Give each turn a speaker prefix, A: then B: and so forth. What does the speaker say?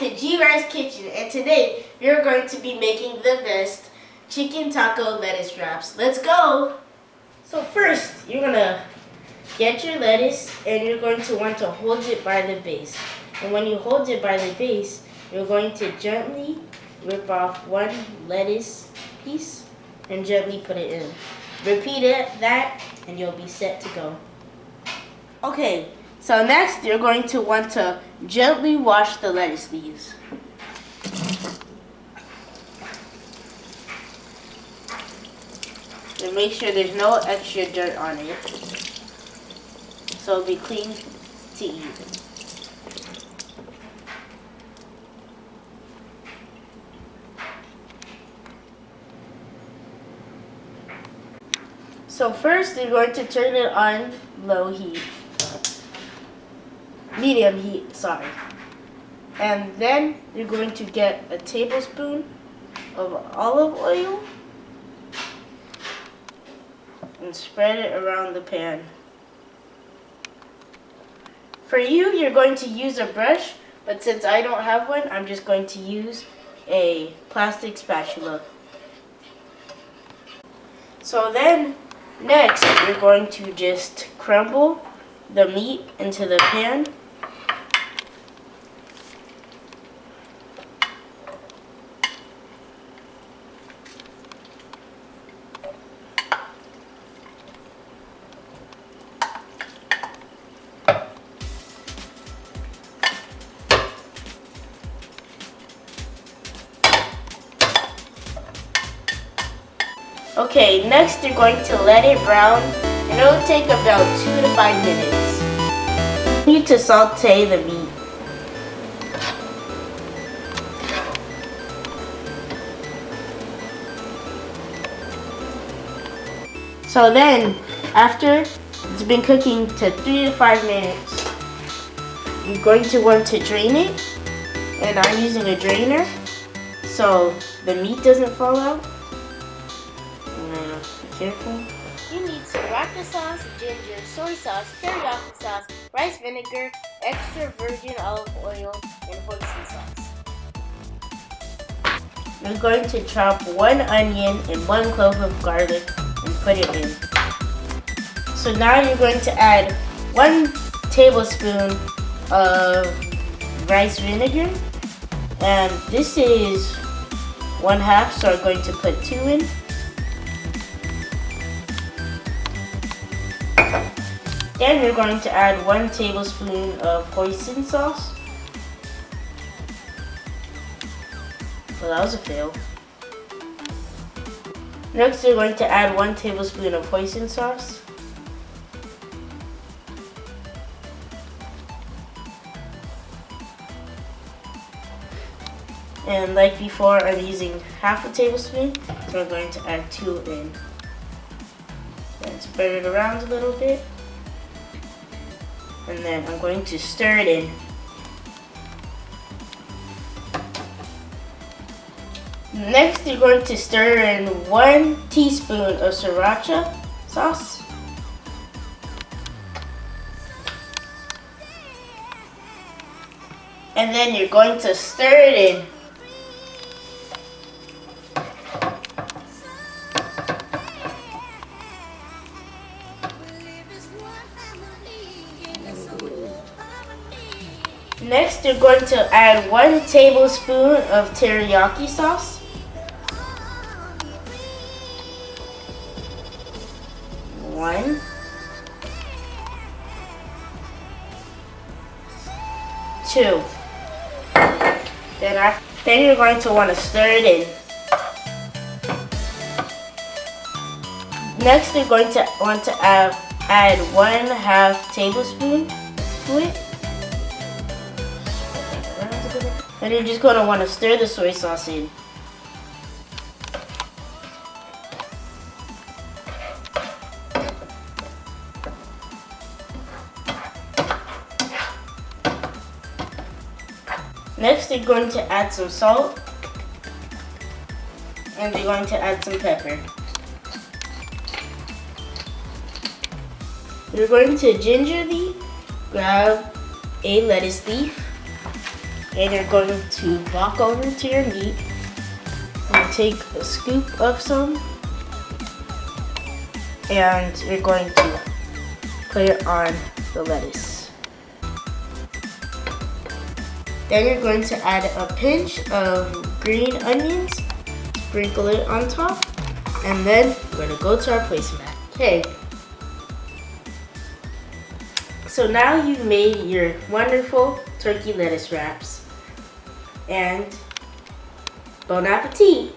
A: to G Rice Kitchen, and today we're going to be making the best chicken taco lettuce wraps. Let's go! So first, you're going to get your lettuce and you're going to want to hold it by the base. And when you hold it by the base, you're going to gently rip off one lettuce piece and gently put it in. Repeat that and you'll be set to go. Okay, so next you're going to want to gently wash the lettuce leaves. And make sure there's no extra dirt on it, so it'll be clean to eat. So first you're going to turn it on low heat. Medium heat, sorry. And then you're going to get a tablespoon of olive oil and spread it around the pan. For you, you're going to use a brush, but since I don't have one, I'm just going to use a plastic spatula. So then, next, you're going to just crumble the meat into the pan. Okay, next you're going to let it brown, and it'll take about 2 to 5 minutes. You need to saute the meat. So then, after it's been cooking to 3 to 5 minutes, you're going to want to drain it, and I'm using a drainer so the meat doesn't fall out. Careful. You need sriracha sauce, ginger, soy sauce, teriyaki sauce, rice vinegar, extra virgin olive oil, and hoisin sauce. You're going to chop 1 onion and 1 clove of garlic and put it in. So now you're going to add 1 tablespoon of rice vinegar, and this is 1/2, so I'm going to put 2 in. Then you're going to add 1 tablespoon of hoisin sauce. Well, that was a fail. Next, you're going to add 1 tablespoon of hoisin sauce. And like before, I'm using 1/2 tablespoon, so I'm going to add 2 in. And spread it around a little bit. And then I'm going to stir it in. Next, you're going to stir in 1 teaspoon of sriracha sauce. And then you're going to stir it in. Next, you're going to add 1 tablespoon of teriyaki sauce. 1. 2. Then you're going to want to stir it in. Next, you're going to want to add 1/2 tablespoon to it. And you're just going to want to stir the soy sauce in. Next, you're going to add some salt. And you're going to add some pepper. You're going to gingerly grab a lettuce leaf and you're going to walk over to your meat and take a scoop of some, and you're going to put it on the lettuce. Then you're going to add a pinch of green onions, sprinkle it on top, and then we're going to go to our placemat. Okay. So now you've made your wonderful turkey lettuce wraps, and bon appetit!